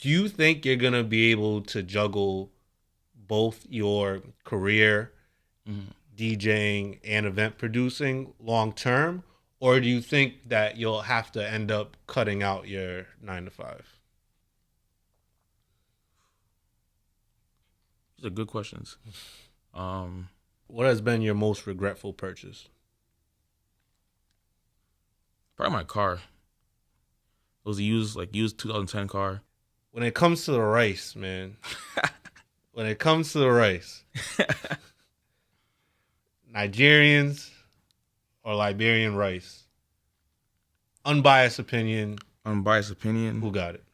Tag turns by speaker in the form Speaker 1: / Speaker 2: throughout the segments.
Speaker 1: Do you think you're gonna be able to juggle both your career DJing and event producing long term, or do you think that you'll have to end up cutting out your 9 to 5?
Speaker 2: These are good questions.
Speaker 1: What has been your most regretful purchase?
Speaker 2: Probably my car. It was a used 2010 car.
Speaker 1: When it comes to the rice, man. When it comes to the rice, Nigerians or Liberian rice? Unbiased opinion.
Speaker 2: Who
Speaker 1: got it?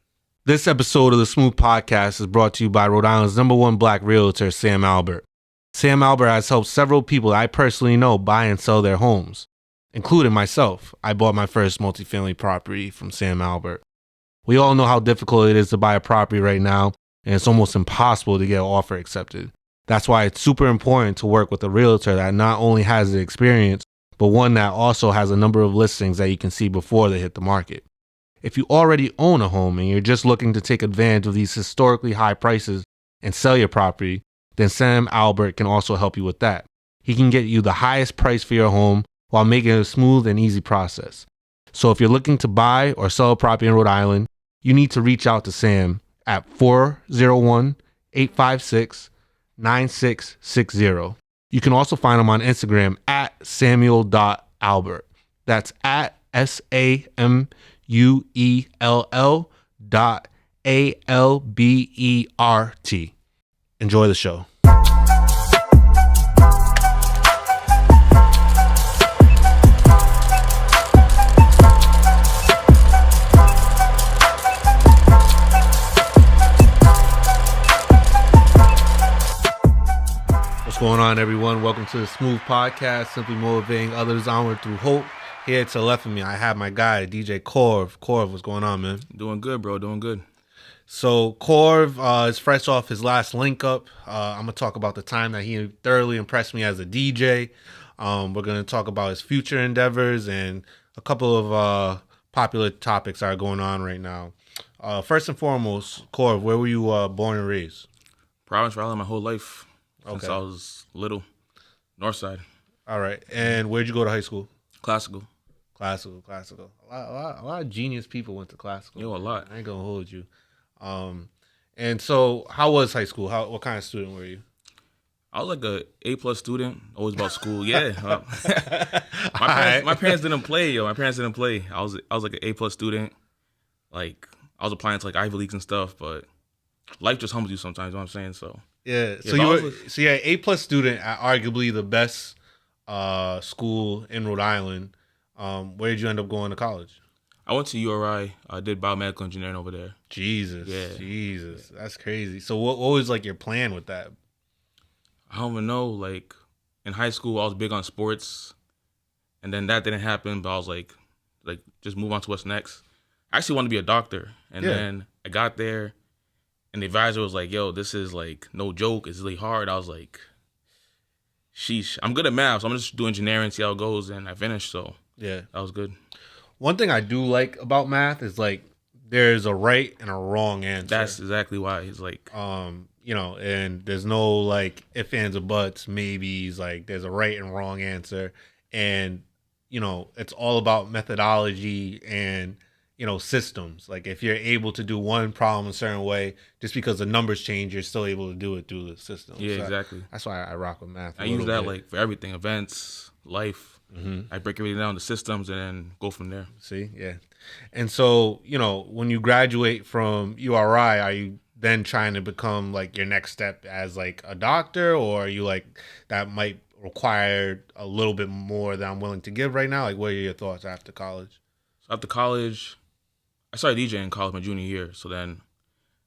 Speaker 1: This episode of the Smooth Podcast is brought to you by Rhode Island's #1 black realtor, Sam Albert. Sam Albert has helped several people that I personally know buy and sell their homes, including myself. I bought my first multifamily property from Sam Albert. We all know how difficult it is to buy a property right now, and it's almost impossible to get an offer accepted. That's why it's super important to work with a realtor that not only has the experience, but one that also has a number of listings that you can see before they hit the market. If you already own a home and you're just looking to take advantage of these historically high prices and sell your property, then Sam Albert can also help you with that. He can get you the highest price for your home while making it a smooth and easy process. So if you're looking to buy or sell a property in Rhode Island, you need to reach out to Sam at 401-856-9660. You can also find him on Instagram at Samuel.Albert. That's at SAMUELL.ALBERT. Enjoy the show. What's going on, everyone? Welcome to the Smooth Podcast, simply motivating others onward through hope. Here to the left of me, I have my guy, DJ Corv. Corv, what's going on, man?
Speaker 2: Doing good, bro. Doing good.
Speaker 1: So Corv is fresh off his last link up. I'm going to talk about the time that he thoroughly impressed me as a DJ. We're going to talk about his future endeavors and a couple of popular topics that are going on right now. First and foremost, Corv, where were you born and raised?
Speaker 2: Providence, Rhode Island, my whole life. Since I was little. North side.
Speaker 1: All right. And where'd you go to high school?
Speaker 2: Classical.
Speaker 1: Classical. A lot of genius people went to classical.
Speaker 2: Yo, a lot.
Speaker 1: I ain't gonna hold you. And so how was high school? What kind of student were you?
Speaker 2: I was like a A+ student, always about school. Yeah. My parents didn't play, yo. My parents didn't play. I was like an A+ student. Like, I was applying to like Ivy Leagues and stuff, but life just humbles you sometimes, you know what I'm saying? So
Speaker 1: yeah. So you're A+ student at arguably the best school in Rhode Island. Where did you end up going to college?
Speaker 2: I went to URI. I did biomedical engineering over there.
Speaker 1: Jesus. That's crazy. So what was like your plan with that?
Speaker 2: I don't even know. Like in high school, I was big on sports, and then that didn't happen. But I was like just move on to what's next. I actually wanted to be a doctor, and then I got there, and the advisor was like, "Yo, this is like no joke. It's really hard." I was like, "Sheesh, I'm good at math, so I'm just do engineering, see how it goes." And I finished, so yeah, that was good.
Speaker 1: One thing I do like about math is like there's a right and a wrong answer.
Speaker 2: That's exactly why it's like,
Speaker 1: and there's no like ifs, ands, or buts, maybes. Like there's a right and wrong answer, and it's all about methodology and systems. Like if you're able to do one problem a certain way, just because the numbers change, you're still able to do it through the system.
Speaker 2: Yeah,
Speaker 1: so
Speaker 2: exactly.
Speaker 1: That's why I rock with math.
Speaker 2: I use that like for everything, events, life. I break everything down to systems and then go from there.
Speaker 1: See, yeah. And so, when you graduate from URI, are you then trying to become like your next step as like a doctor, or are you like that might require a little bit more than I'm willing to give right now? Like, what are your thoughts after college?
Speaker 2: So after college, I started DJing in college my junior year. So then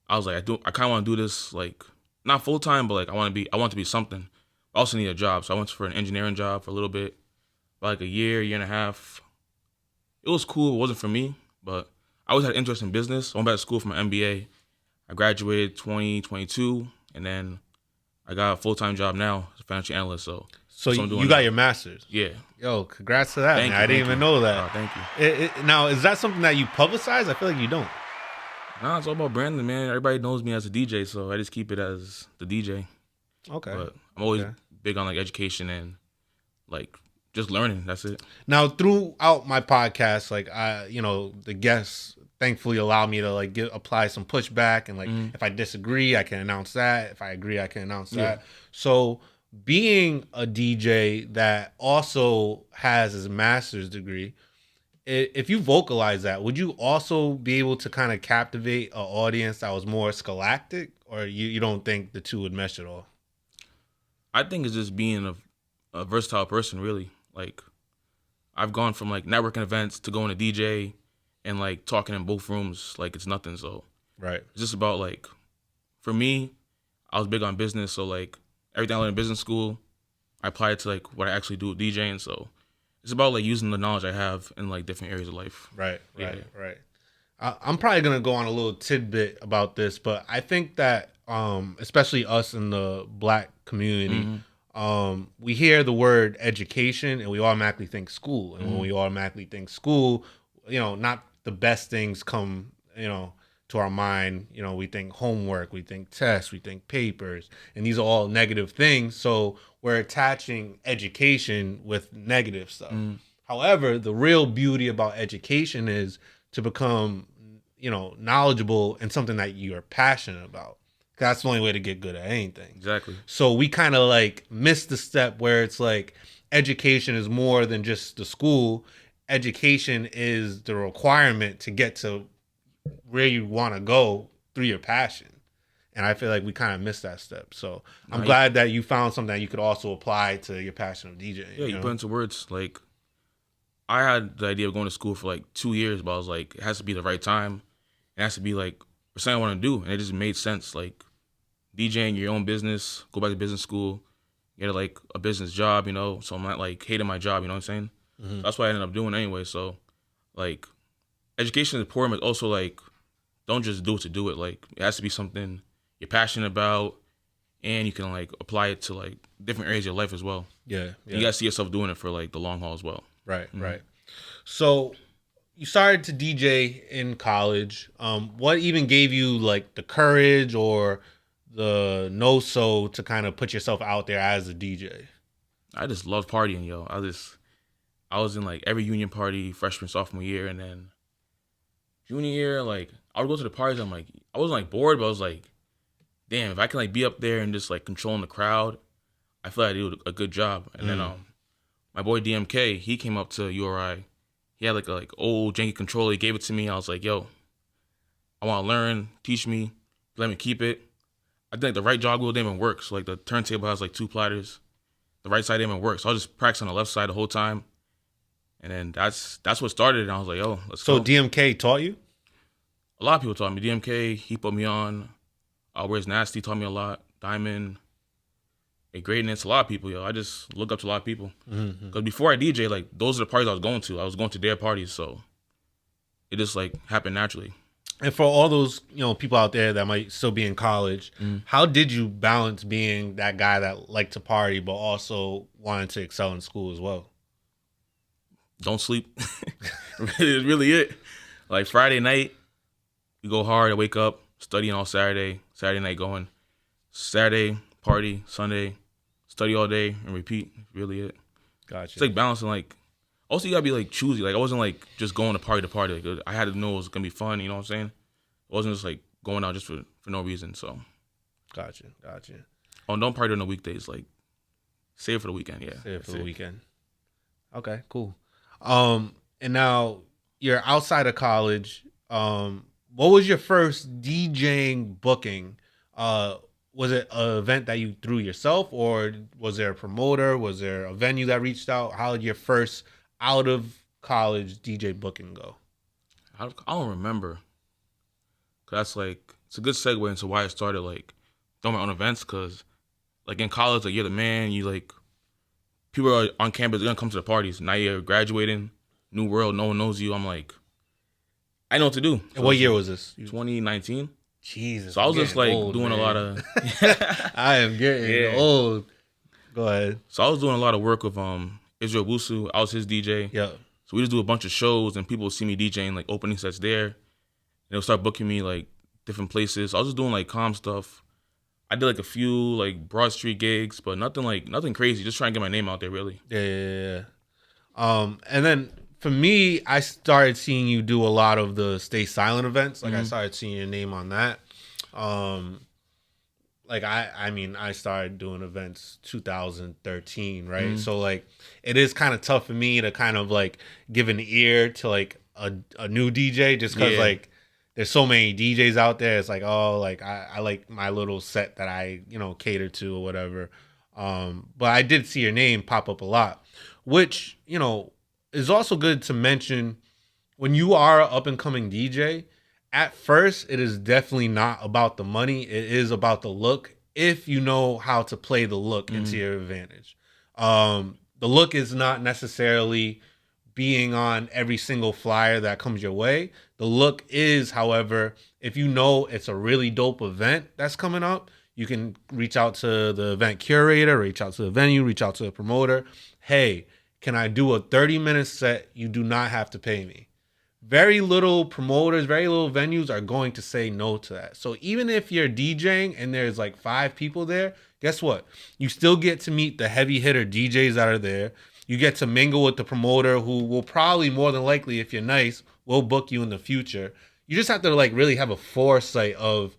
Speaker 2: I was like, I kind of want to do this like not full time, but like I want to be something. I also need a job, so I went for an engineering job for a little bit. Like a year and a half. It was cool. It wasn't for me, but I always had interest in business. I went back to school for my MBA. I graduated 2022, and then I got a full-time job now as a financial analyst. So
Speaker 1: you got your master's?
Speaker 2: Yeah.
Speaker 1: Yo, congrats to that, man. I didn't even know that.
Speaker 2: Oh, thank you.
Speaker 1: Now, is that something that you publicize? I feel like you don't.
Speaker 2: Nah, it's all about branding, man. Everybody knows me as a DJ, so I just keep it as the DJ.
Speaker 1: Okay.
Speaker 2: But I'm always big on like education and like just learning. That's it.
Speaker 1: Now, throughout my podcast, like the guests thankfully allow me to like apply some pushback, and like if I disagree, I can announce that. If I agree, I can announce that. So, being a DJ that also has his master's degree, if you vocalize that, would you also be able to kind of captivate an audience that was more scholastic, or you don't think the two would mesh at all?
Speaker 2: I think it's just being a versatile person, really. Like, I've gone from like networking events to going to DJ and like talking in both rooms like it's nothing. So
Speaker 1: right,
Speaker 2: it's just about like, for me, I was big on business, so like everything I learned in business school, I applied to like what I actually do with DJing. So it's about like using the knowledge I have in like different areas of life.
Speaker 1: Right. I'm probably gonna go on a little tidbit about this, but I think that especially us in the Black community, we hear the word education and we automatically think school. And when we automatically think school, not the best things come, to our mind. We think homework, we think tests, we think papers, and these are all negative things. So we're attaching education with negative stuff. However, the real beauty about education is to become, knowledgeable in something that you're passionate about. That's the only way to get good at anything.
Speaker 2: Exactly.
Speaker 1: So we kind of like miss the step where it's like education is more than just the school. Education is the requirement to get to where you want to go through your passion. And I feel like we kind of missed that step. So I'm glad that you found something that you could also apply to your passion of DJing.
Speaker 2: Yeah, you put into words. Like, I had the idea of going to school for like 2 years, but I was like, it has to be the right time. It has to be like something I want to do. And it just made sense. Like, DJing your own business, go back to business school, get like a business job, so I'm not like hating my job, you know what I'm saying? So that's what I ended up doing anyway. So like, education is important, but also like, don't just do it to do it. Like, it has to be something you're passionate about, and you can like apply it to like different areas of your life as well.
Speaker 1: Yeah.
Speaker 2: You gotta see yourself doing it for like the long haul as well.
Speaker 1: Right. So you started to DJ in college. What even gave you like the courage or the no-so to kind of put yourself out there as a DJ?
Speaker 2: I just love partying, yo. I was in like every union party freshman, sophomore year, and then junior year, like I would go to the parties. I'm like, I wasn't like bored, but I was like, damn, if I can like be up there and just like controlling the crowd, I feel like I did a good job. And then my boy DMK, he came up to URI. He had like a old janky controller. He gave it to me. I was like, yo, I want to learn. Teach me. Let me keep it. I think the right jog wheel didn't even work. So like the turntable has like 2 platters. The right side didn't even work. So I was just practicing on the left side the whole time. And then that's what started. And I was like, yo, let's go.
Speaker 1: So DMK taught you?
Speaker 2: A lot of people taught me. DMK, he put me on. Where's Nasty taught me a lot. Diamond. A Greatness. A lot of people, yo. I just look up to a lot of people. Because before I DJ, like, those are the parties I was going to. I was going to their parties. So it just like happened naturally.
Speaker 1: And for all those, people out there that might still be in college, how did you balance being that guy that liked to party but also wanted to excel in school as well?
Speaker 2: Don't sleep. It's really it. Like Friday night, you go hard, I wake up, studying all Saturday. Saturday night going. Saturday, party. Sunday, study all day and repeat. Really it.
Speaker 1: Gotcha.
Speaker 2: It's like balancing like, also you gotta be like choosy. Like I wasn't like just going to party. Like I had to know it was gonna be fun, you know what I'm saying? It wasn't just like going out just for no reason, so.
Speaker 1: Gotcha.
Speaker 2: Oh, don't party on the weekdays, like save it for the weekend, yeah.
Speaker 1: Save it for the weekend. Okay, cool. And now you're outside of college. What was your first DJing booking? Was it an event that you threw yourself, or was there a promoter? Was there a venue that reached out? How did your first out of college DJ booking go?
Speaker 2: I don't remember. Cause that's like, it's a good segue into why I started like doing my own events. Cause like in college, like you're the man. You like, people are on campus, they're gonna come to the parties. Now you're graduating, new world, no one knows you. I'm like, I know what to do.
Speaker 1: So what year was this?
Speaker 2: 2019.
Speaker 1: Jesus.
Speaker 2: So I was just like doing a lot of.
Speaker 1: I am getting old. Go ahead.
Speaker 2: So I was doing a lot of work with Israel Busu. I was his DJ.
Speaker 1: Yeah.
Speaker 2: So we just do a bunch of shows and people would see me DJing like opening sets there. they'll start booking me like different places. I was just doing like calm stuff. I did like a few like Broad Street gigs, but nothing crazy. Just trying to get my name out there, really.
Speaker 1: Yeah. And then for me, I started seeing you do a lot of the Stay Silent events. Like I started seeing your name on that. Like I mean, I started doing events 2013, right? So like, it is kind of tough for me to kind of like give an ear to like a new DJ, just because like there's so many DJs out there. It's like, oh, like I like my little set that I cater to or whatever. But I did see your name pop up a lot, which is also good to mention when you are an up and coming DJ. At first, it is definitely not about the money. It is about the look. If you know how to play the look into your advantage. The look is not necessarily being on every single flyer that comes your way. The look is, however, if you know it's a really dope event that's coming up, you can reach out to the event curator, reach out to the venue, reach out to the promoter. Hey, can I do a 30-minute set? You do not have to pay me. Very little promoters, very little venues are going to say no to that. So even if you're DJing and there's like 5 people there, guess what? You still get to meet the heavy hitter DJs that are there. You get to mingle with the promoter who will probably, more than likely, if you're nice, will book you in the future. You just have to like really have a foresight of,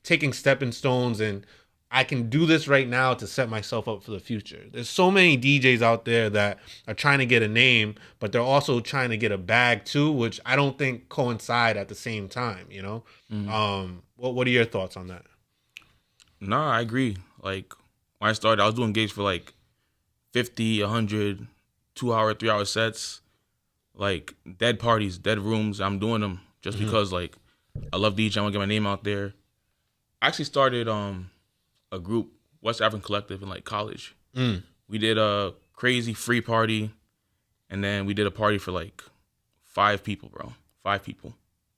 Speaker 1: taking stepping stones, and I can do this right now to set myself up for the future. There's so many DJs out there that are trying to get a name, but they're also trying to get a bag too, which I don't think coincide at the same time, What are your thoughts on that?
Speaker 2: Nah, I agree. Like, when I started, I was doing gigs for like 50, 100, 2-hour, 3-hour sets. Like, dead parties, dead rooms. I'm doing them just because, like, I love DJ. I want to get my name out there. I actually started a group, West African Collective, in like college. We did a crazy free party, and then we did a party for like 5 people, bro. 5 people.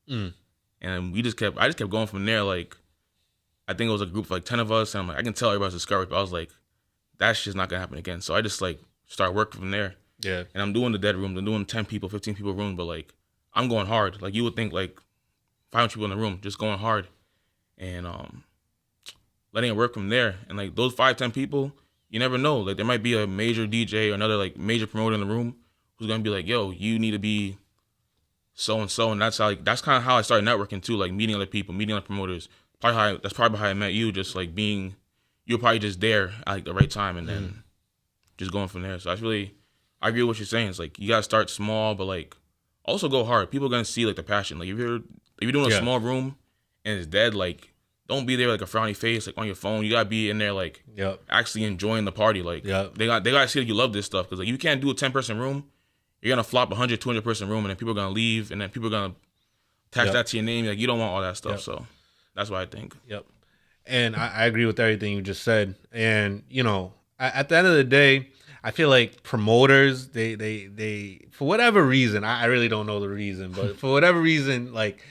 Speaker 2: And I just kept going from there. Like, I think it was a group of like 10 of us, and I'm like, I can tell everybody's discouraged, but I was like, that shit's not gonna happen again. So I just like started working from there.
Speaker 1: Yeah.
Speaker 2: And I'm doing the dead rooms. I'm doing 10 people, 15 people rooms, but like I'm going hard. Like, you would think like 500 people in the room, just going hard. And letting it work from there. And like those 5-10 people, you never know. Like, there might be a major DJ or another like major promoter in the room who's gonna be like, yo, you need to be so and so. And that's kind of how I started networking too, like meeting other people, meeting other promoters. That's probably how I met you, just like being, you're probably just there at like the right time, and then just going from there. So I agree with what you're saying. It's like you gotta start small, but like also go hard. People are gonna see like the passion. Like if you're doing a small room and it's dead, like don't be there like a frowny face, like on your phone. You gotta be in there like actually enjoying the party. Like they gotta see that you love this stuff, because like you can't do a 10-person room. You're gonna flop 100, 200-person room, and then people are gonna leave, and then people are gonna attach that to your name. Like, you don't want all that stuff. So that's what I think.
Speaker 1: And I agree with everything you just said. And at the end of the day, I feel like promoters, they for whatever reason, I really don't know the reason, but for whatever reason, like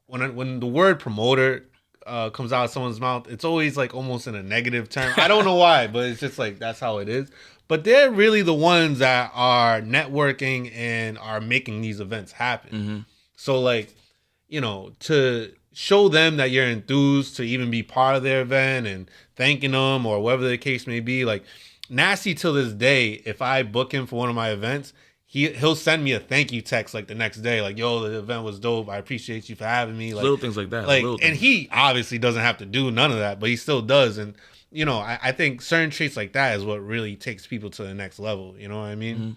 Speaker 1: when the word promoter comes out of someone's mouth, it's always like almost in a negative term. I don't know why, but it's just like that's how it is. But they're really the ones that are networking and are making these events happen. So like, to show them that you're enthused to even be part of their event and thanking them or whatever the case may be. Like, Nasty till this day, if I book him for one of my events, he'll send me a thank you text like the next day, like, yo, the event was dope. I appreciate you for having me. Like,
Speaker 2: little things like that.
Speaker 1: Like, and he obviously doesn't have to do none of that, but he still does. And I think certain traits like that is what really takes people to the next level. You know what I mean?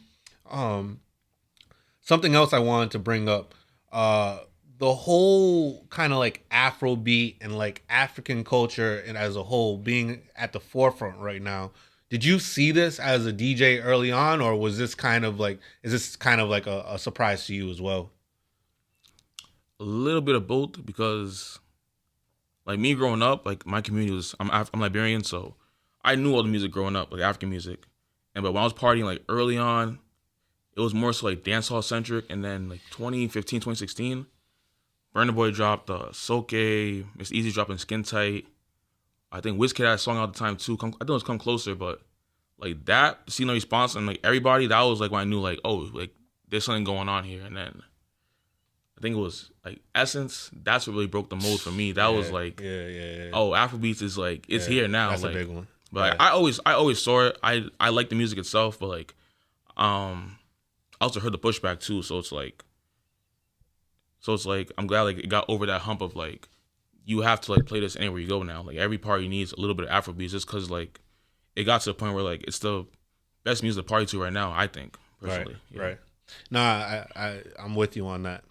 Speaker 1: Something else I wanted to bring up, the whole kind of like Afrobeat and like African culture and as a whole being at the forefront right now. Did you see this as a DJ early on, or was this kind of like, is this kind of like a surprise to you as well?
Speaker 2: A little bit of both, because like me growing up, like my community was, I'm Liberian, so I knew all the music growing up, like African music. But when I was partying like early on, it was more so like dancehall centric. And then like 2015, 2016, Burna Boy dropped Soke, Miss Easy dropping Skin Tight. I think Wizkid had a song out at the time too. I think it was Come Closer, but like that, seeing the response and like everybody, that was like when I knew like, oh, like there's something going on here. And then I think it was like Essence. That's what really broke the mold for me. That was like,
Speaker 1: yeah.
Speaker 2: oh, afrobeats is like it's here now.
Speaker 1: That's
Speaker 2: like,
Speaker 1: a big one.
Speaker 2: But I always saw it. I like the music itself, but like, I also heard the pushback too. So it's like I'm glad like it got over that hump of like you have to like play this anywhere you go now. Like every party needs a little bit of afrobeats, just because like it got to the point where like it's the best music to party to right now. I think personally.
Speaker 1: Right. Nah, I'm with you on that.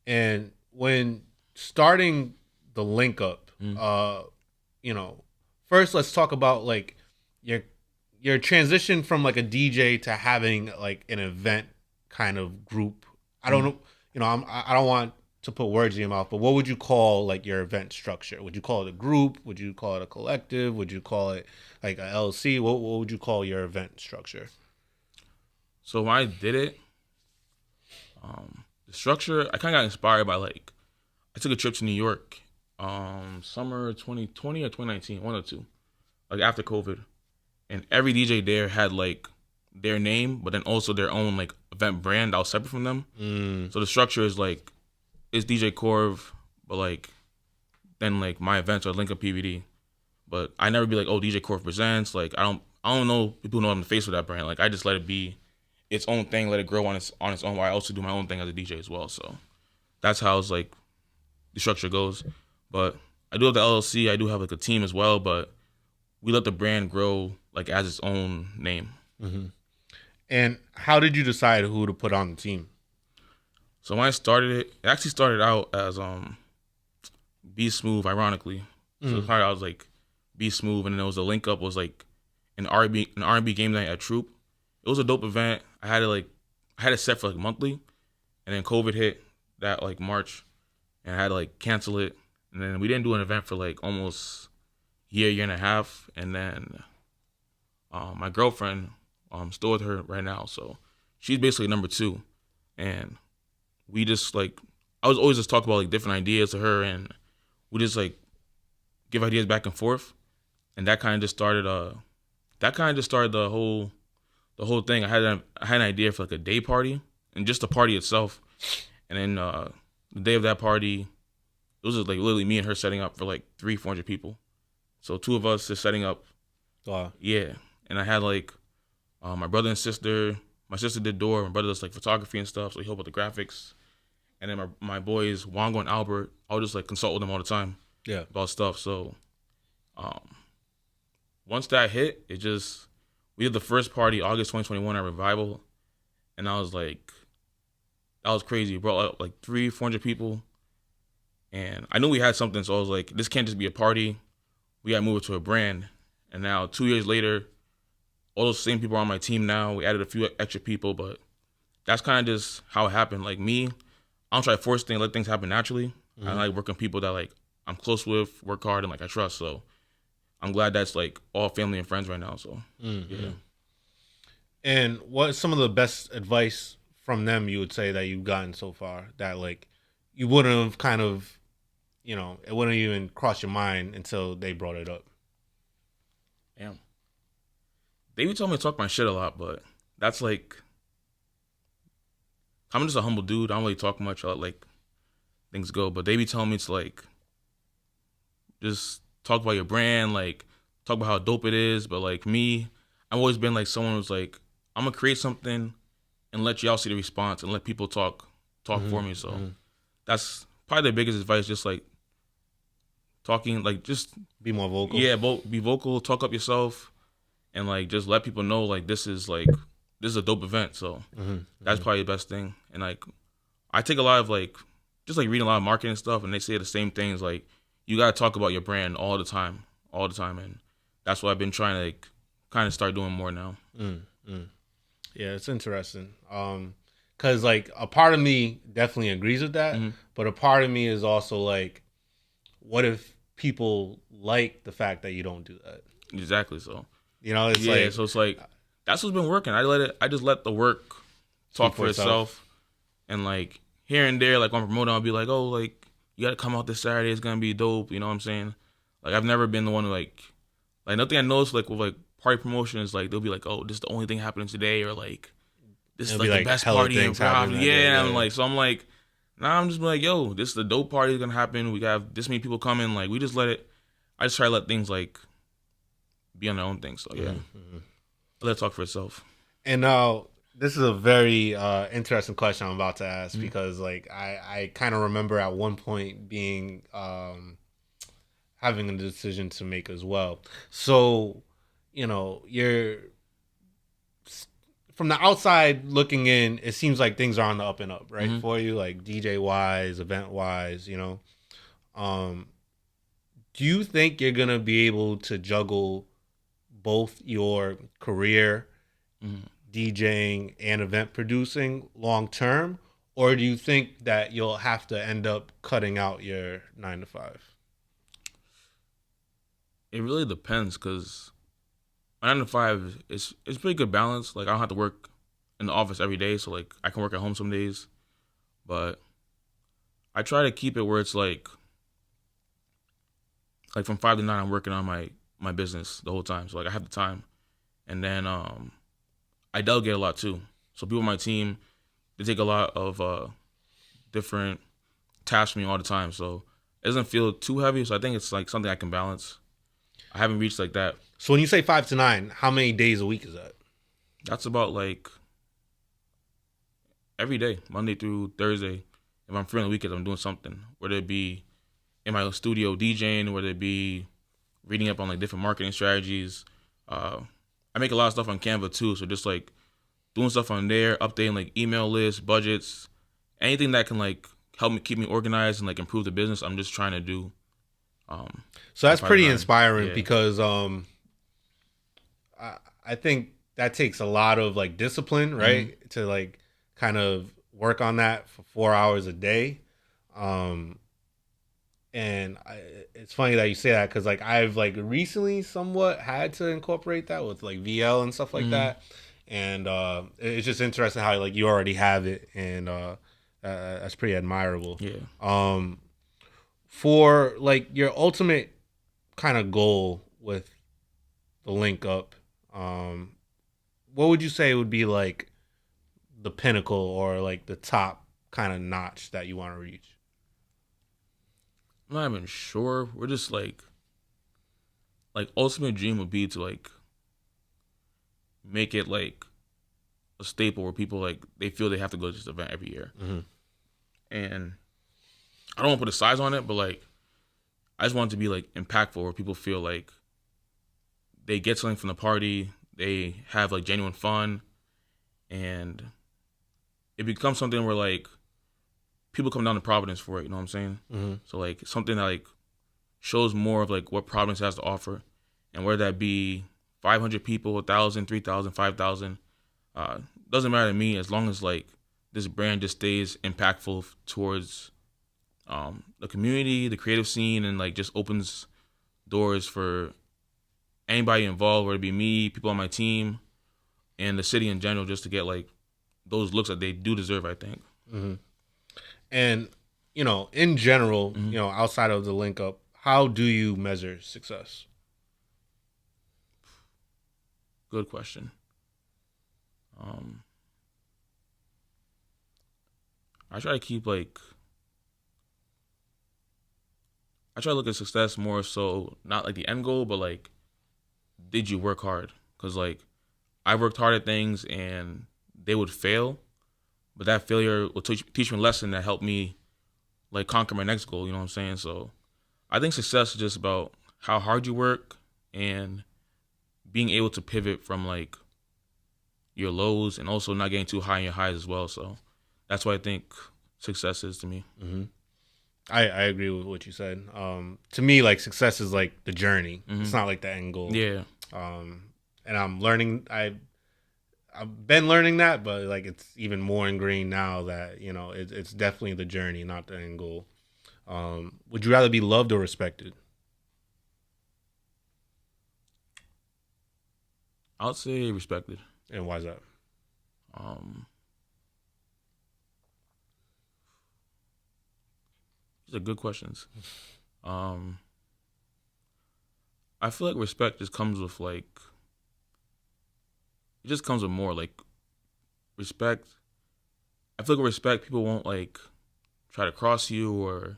Speaker 1: And when starting the link up, you know, first let's talk about like your transition from like a DJ to having like an event kind of group. I don't know, you know, I don't want to put words in your mouth, but what would you call like your event structure? Would you call it a group? Would you call it a collective? Would you call it like a LLC? What would you call your event structure?
Speaker 2: So when I did it, the structure, I kind of got inspired by like, I took a trip to New York, summer 2020 or 2019, one or two, like after COVID, and every DJ there had like their name, but then also their own like event brand that was separate from them. So the structure is like, it's DJ Corv, but like, then like my events are Up PVD, but I never be like, oh, DJ Corv presents. Like I don't know people know I'm the face of that brand. Like I just let it be its own thing, let it grow on its own. While I also do my own thing as a DJ as well. So that's how it's like the structure goes. But I do have the LLC. I do have like a team as well. But we let the brand grow like as its own name.
Speaker 1: And how did you decide who to put on the team?
Speaker 2: So when I started it actually started out as Be Smooth, ironically. So it started out as like Be Smooth, and then there was a link up was like an R&B game night at Troop. It was a dope event. I had it set for like monthly, and then COVID hit that like March, and I had to like cancel it. And then we didn't do an event for like almost year and a half. And then my girlfriend, still with her right now, so she's basically number two. And we just like, I was always just talking about like different ideas to her, and we just like give ideas back and forth. And that kind of just started the whole thing. I had an idea for like a day party and just the party itself. And then the day of that party, it was just like literally me and her setting up for like 300-400 people. So two of us just setting up.
Speaker 1: Wow.
Speaker 2: Yeah. And I had like my brother and sister. My sister did door. My brother does like photography and stuff, so he helped with the graphics. And then my boys, Wango and Albert, I would just like consult with them all the time.
Speaker 1: Yeah.
Speaker 2: About stuff. So once that hit, we did the first party August 2021 at Revival, and I was like, that was crazy. We brought up like 300-400 people, and I knew we had something, so I was like, this can't just be a party. We got to move it to a brand. And now 2 years later, all those same people are on my team now. We added a few extra people, but that's kind of just how it happened. Like me, I don't try to force things, let things happen naturally. I like working with people that like I'm close with, work hard, and like I trust. So I'm glad that's like all family and friends right now. So yeah.
Speaker 1: And what's some of the best advice from them you would say that you've gotten so far that like you wouldn't have kind of, you know, it wouldn't even cross your mind until they brought it up?
Speaker 2: Damn. They would tell me to talk my shit a lot, but that's like, I'm just a humble dude. I don't really talk much. I let like things go, but they be telling me to like just talk about your brand, like talk about how dope it is. But like me, I've always been like someone who's like, I'm gonna create something and let y'all see the response and let people talk for me. So that's probably the biggest advice. Just like talking, like just
Speaker 1: be more vocal.
Speaker 2: Yeah, be vocal, talk up yourself, and like just let people know like this is a dope event. So that's probably the best thing. And like I take a lot of like just like reading a lot of marketing stuff, and they say the same things like you gotta talk about your brand all the time, and that's what I've been trying to like kind of start doing more now.
Speaker 1: Yeah, it's interesting. Cause like a part of me definitely agrees with that, but a part of me is also like, what if people like the fact that you don't do that? Exactly.
Speaker 2: So
Speaker 1: you know, it's
Speaker 2: so it's like that's what's been working. I just let the work talk for itself, and like here and there, like on promoting, I'll be like, oh, like you got to come out this Saturday. It's gonna be dope. You know what I'm saying? Like I've never been the one who like nothing I noticed like with like party promotion is like they'll be like, oh, this is the only thing happening today, or like this is like the best party in Providence. Yeah, I'm like, so I'm like, Now I'm just like, yo, this is the dope party is gonna happen. We have this many people coming. Like, we just let it. I just try to let things like be on their own thing. So yeah, let it talk for itself.
Speaker 1: And now this is a very interesting question I'm about to ask because like I kind of remember at one point being having a decision to make as well. So, you're from the outside looking in, it seems like things are on the up and up, right? For you, like DJ wise, event wise, Um, do you think you're gonna be able to juggle both your career DJing and event producing long term, or do you think that you'll have to end up cutting out your 9 to 5?
Speaker 2: It really depends because 9 to 5 is pretty good balance. Like, I don't have to work in the office every day, so like I can work at home some days. But I try to keep it where it's like from 5 to 9, I'm working on my business the whole time. So like I have the time, and then I delegate a lot too. So people on my team, they take a lot of different tasks from me all the time. So it doesn't feel too heavy. So I think it's like something I can balance. I haven't reached like that.
Speaker 1: So when you say 5 to 9, how many days a week is that?
Speaker 2: That's about like every day, Monday through Thursday. If I'm free on the weekends, I'm doing something. Whether it be in my studio DJing, whether it be reading up on like different marketing strategies. I make a lot of stuff on Canva too. So just like doing stuff on there, updating like email lists, budgets, anything that can like help me keep me organized and like improve the business. I'm just trying to do.
Speaker 1: So that's pretty inspiring because I think that takes a lot of like discipline, right? To like kind of work on that for 4 hours a day. And it's funny that you say that because like I've like recently somewhat had to incorporate that with like VL and stuff like that. And it's just interesting how like you already have it, and that's pretty admirable.
Speaker 2: Yeah.
Speaker 1: For like your ultimate kind of goal with the link up, what would you say would be like the pinnacle or like the top kind of notch that you want to reach?
Speaker 2: I'm not even sure. We're just like ultimate dream would be to like make it like a staple where people like they feel they have to go to this event every year. And I don't want to put a size on it, but like I just want it to be like impactful where people feel like they get something from the party, they have like genuine fun, and it becomes something where like people come down to Providence for it, you know what I'm saying? So like something that like shows more of like what Providence has to offer, and whether that be 500 people, 1,000, 3,000, 5,000, doesn't matter to me as long as like this brand just stays impactful towards the community, the creative scene, and like just opens doors for anybody involved, whether it be me, people on my team, and the city in general, just to get like those looks that they do deserve, I think.
Speaker 1: And in general, outside of the link up, how do you measure success?
Speaker 2: Good question. I try to keep like I try to look at success more so not like the end goal, but like did you work hard? Because like I worked hard at things and they would fail, but that failure will teach me a lesson that helped me like conquer my next goal. You know what I'm saying? So I think success is just about how hard you work and being able to pivot from like your lows and also not getting too high in your highs as well. So that's what I think success is to me.
Speaker 1: I agree with what you said. To me, like success is like the journey. It's not like the end goal.
Speaker 2: Yeah.
Speaker 1: And I'm learning. I've been learning that, but like it's even more ingrained now that it's definitely the journey, not the end goal. Would you rather be loved or respected?
Speaker 2: I would say respected.
Speaker 1: And why is that?
Speaker 2: These are good questions. I feel like respect just comes with like it just comes with more like respect. I feel like with respect, people won't like try to cross you or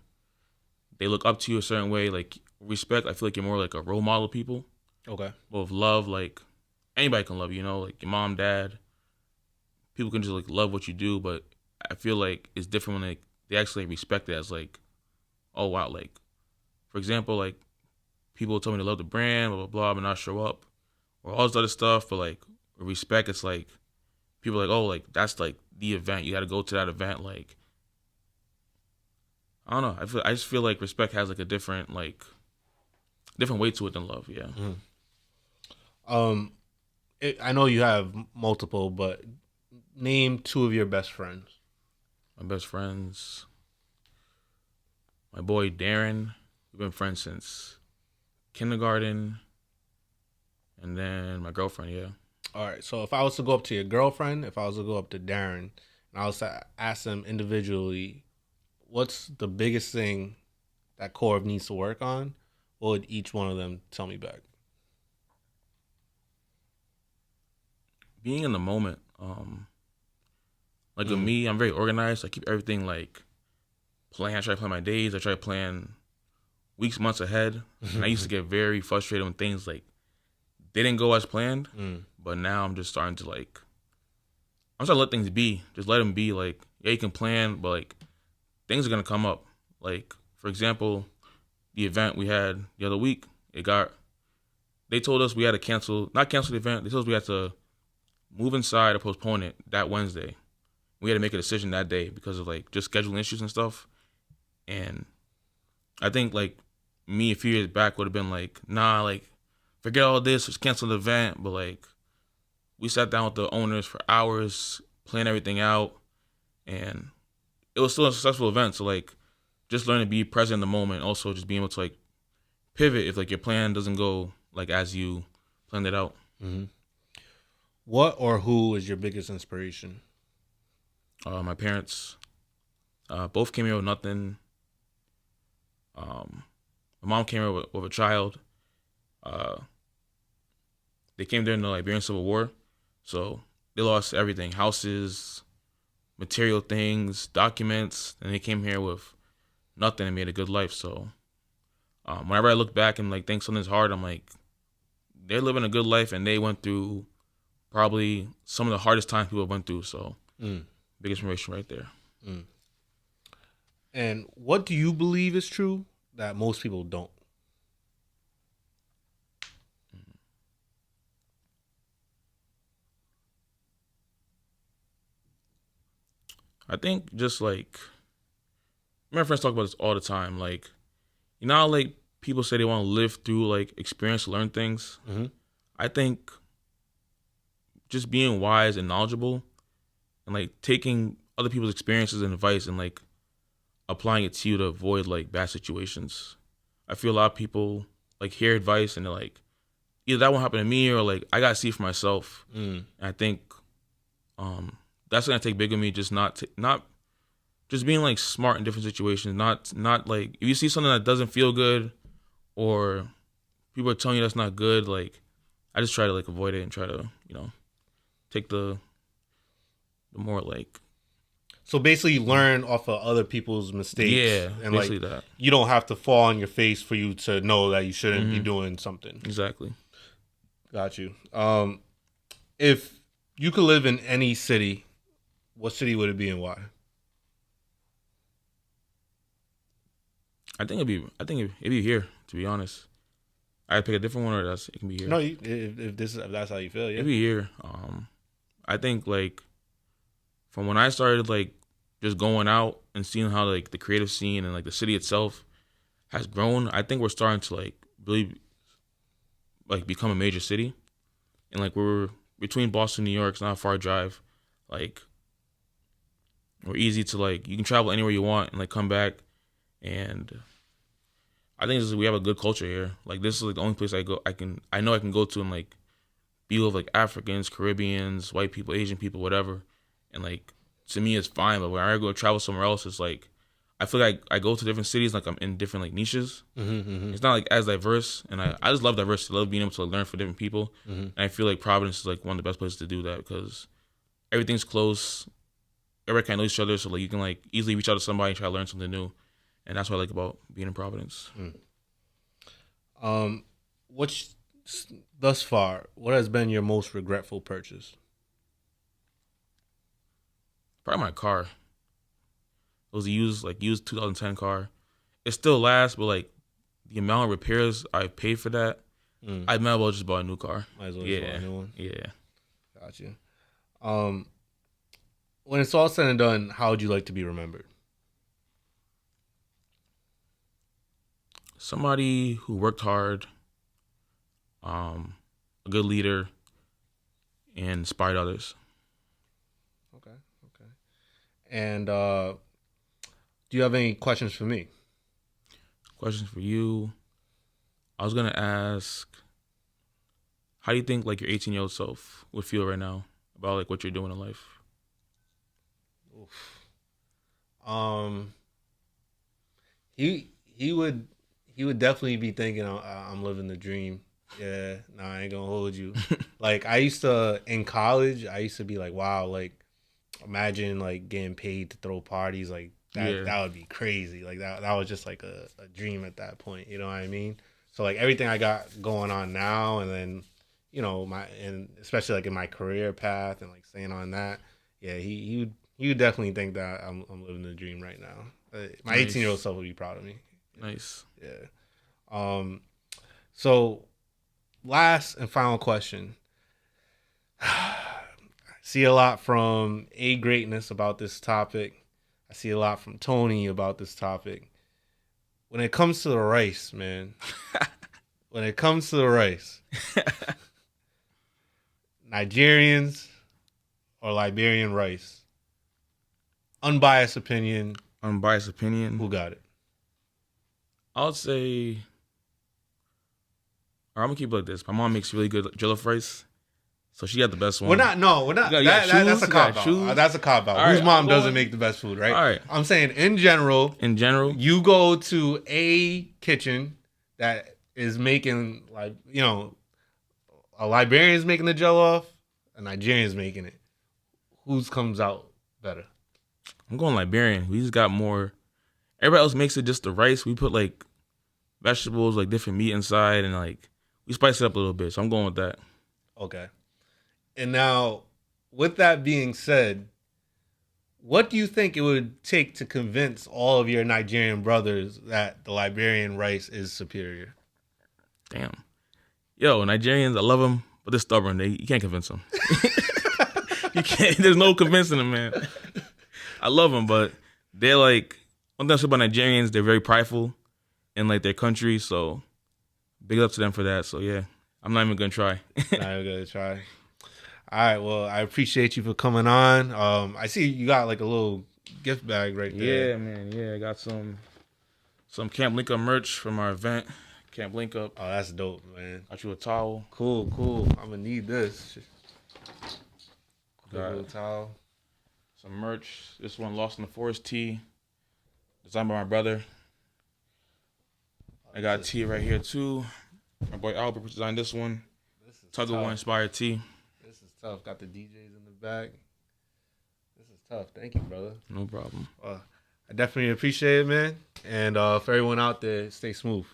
Speaker 2: they look up to you a certain way. Like respect, I feel like you're more like a role model to people.
Speaker 1: Okay.
Speaker 2: But with love, like anybody can love you, you know, like your mom, dad. People can just like love what you do, but I feel like it's different when they actually respect it as like, oh wow, like for example, like people tell me they love the brand, blah blah blah, but not show up, or all this other stuff. But like respect, it's like people are like, oh, like that's like the event. You got to go to that event. Like I don't know. I just feel like respect has like a different weight to it than love. Yeah.
Speaker 1: I know you have multiple, but name 2 of your best friends.
Speaker 2: My best friends, my boy Darren. We've been friends since kindergarten, and then my girlfriend. Yeah.
Speaker 1: All right. So if I was to go up to your girlfriend, if I was to go up to Darren, and I was to ask them individually, what's the biggest thing that Corv needs to work on, what would each one of them tell me back?
Speaker 2: Being in the moment. Like with me, I'm very organized. I keep everything like planned. I try to plan my days. I try to plan weeks, months ahead. And I used to get very frustrated when things like they didn't go as planned. But now I'm just starting to like, I'm starting to let things be. Just let them be. Like, yeah, you can plan, but like things are gonna come up. Like for example, the event we had the other week, they told us we had to not cancel the event. They told us we had to move inside or postpone it that Wednesday. We had to make a decision that day because of like just scheduling issues and stuff. And I think like me a few years back would have been like, nah, like forget all this, just cancel the event. But like we sat down with the owners for hours, planned everything out, and it was still a successful event. So like just learn to be present in the moment. Also just being able to like pivot if like your plan doesn't go like as you planned it out.
Speaker 1: What or who is your biggest inspiration?
Speaker 2: My parents, both came here with nothing. My mom came here with a child. They came during the Liberian Civil War, so they lost everything: houses, material things, documents, and they came here with nothing and made a good life. So whenever I look back and like think something's hard, I'm like, they're living a good life, and they went through probably some of the hardest times people went through. So big inspiration right there.
Speaker 1: And what do you believe is true that most people don't?
Speaker 2: I think just like, my friends talk about this all the time. Like, you know how like people say they want to live through like experience, learn things. I think just being wise and knowledgeable and like taking other people's experiences and advice and like applying it to you to avoid like bad situations. I feel a lot of people like hear advice and they're like, either that won't happen to me or like I gotta see it for myself. And I think that's gonna take big of me, just not just being like smart in different situations. Not like if you see something that doesn't feel good or people are telling you that's not good, like I just try to like avoid it and try to, you know, take the more like.
Speaker 1: So basically learn off of other people's mistakes.
Speaker 2: Yeah,
Speaker 1: and
Speaker 2: basically
Speaker 1: like
Speaker 2: that.
Speaker 1: You don't have to fall on your face for you to know that you shouldn't be doing something.
Speaker 2: Exactly.
Speaker 1: Got you. If you could live in any city, what city would it be and why?
Speaker 2: I think it'd be here, to be honest. I'd pick a different one, or it can be here.
Speaker 1: No, if that's how you feel, yeah.
Speaker 2: It'd be here. I think like from when I started like just going out and seeing how like the creative scene and like the city itself has grown, I think we're starting to like really like become a major city. And like we're between Boston and New York, it's not a far drive. Like we're easy to like, you can travel anywhere you want and like come back. And I think we have a good culture here. Like this is like the only place I know I can go to and like be with like Africans, Caribbeans, white people, Asian people, whatever. And like to me it's fine. But when I go travel somewhere else, it's like I feel like I go to different cities, like I'm in different like niches. It's not like as diverse, and I just love diversity. I love being able to learn from different people. And I feel like Providence is like one of the best places to do that because everything's close, everybody can know each other, so like you can like easily reach out to somebody and try to learn something new, and that's what I like about being in Providence.
Speaker 1: What's thus far? What has been your most regretful purchase?
Speaker 2: Probably my car. It was a used 2010 car. It still lasts, but like the amount of repairs I paid for that, I might as well just buy a new car.
Speaker 1: Might as well just buy a new one.
Speaker 2: Yeah.
Speaker 1: Got you. When it's all said and done, how would you like to be remembered?
Speaker 2: Somebody who worked hard, a good leader, and inspired others.
Speaker 1: Okay. And do you have any questions for me?
Speaker 2: Questions for you. I was gonna ask, how do you think like your 18-year-old self would feel right now about like what you're doing in life?
Speaker 1: Oof. He would definitely be thinking I'm living the dream. Yeah, nah, I ain't gonna hold you. Like in college, I used to be like, wow, like imagine like getting paid to throw parties like that.
Speaker 2: Yeah.
Speaker 1: That would be crazy. Like that was just like a dream at that point. You know what I mean? So like everything I got going on now, and then and especially like in my career path and like staying on that, yeah, he would definitely think that I'm living the dream right now. My 18-year-old self would be proud of me.
Speaker 2: Nice.
Speaker 1: Yeah. So last and final question. I see a lot from A Greatness about this topic. I see a lot from Tony about this topic. When it comes to the rice, man. When it comes to the rice. Nigerians or Liberian rice? Unbiased opinion.
Speaker 2: Unbiased opinion.
Speaker 1: Who got it?
Speaker 2: I would say, or I'm gonna keep it like this. My mom makes really good jollof rice, so she got the best one.
Speaker 1: We're not. That's a cop out. That's a cop out. Whose mom doesn't make the best food, right?
Speaker 2: All right.
Speaker 1: I'm saying in general.
Speaker 2: In general,
Speaker 1: you go to a kitchen that is making like a Liberian's making the jollof, a Nigerian's making it. Whose comes out better?
Speaker 2: I'm going Liberian. We just got more. Everybody else makes it just the rice. We put like vegetables, like different meat inside, and like we spice it up a little bit. So I'm going with that.
Speaker 1: Okay. And now, with that being said, what do you think it would take to convince all of your Nigerian brothers that the Liberian rice is superior?
Speaker 2: Damn. Yo, Nigerians, I love them, but they're stubborn. You can't convince them. You can't. There's no convincing them, man. I love them, but they're like, one thing I say about Nigerians, they're very prideful in like their country. So big up to them for that. So yeah, I'm not even gonna try.
Speaker 1: Not even gonna try. All right. Well, I appreciate you for coming on. I see you got like a little gift bag right there.
Speaker 2: Yeah, man. Yeah, I got some Camp Link Up merch from our event. Camp Link Up.
Speaker 1: Oh, that's dope, man.
Speaker 2: Got you a towel.
Speaker 1: Cool. I'm gonna need this.
Speaker 2: Got
Speaker 1: a little towel.
Speaker 2: Some merch. This one, Lost in the Forest tee, designed by my brother. I got a tee right here too. My boy Albert designed this one. Tug of War inspired tee.
Speaker 1: This is tough. Got the DJs in the back. This is tough. Thank you, brother.
Speaker 2: No problem.
Speaker 1: I definitely appreciate it, man. And for everyone out there, stay smooth.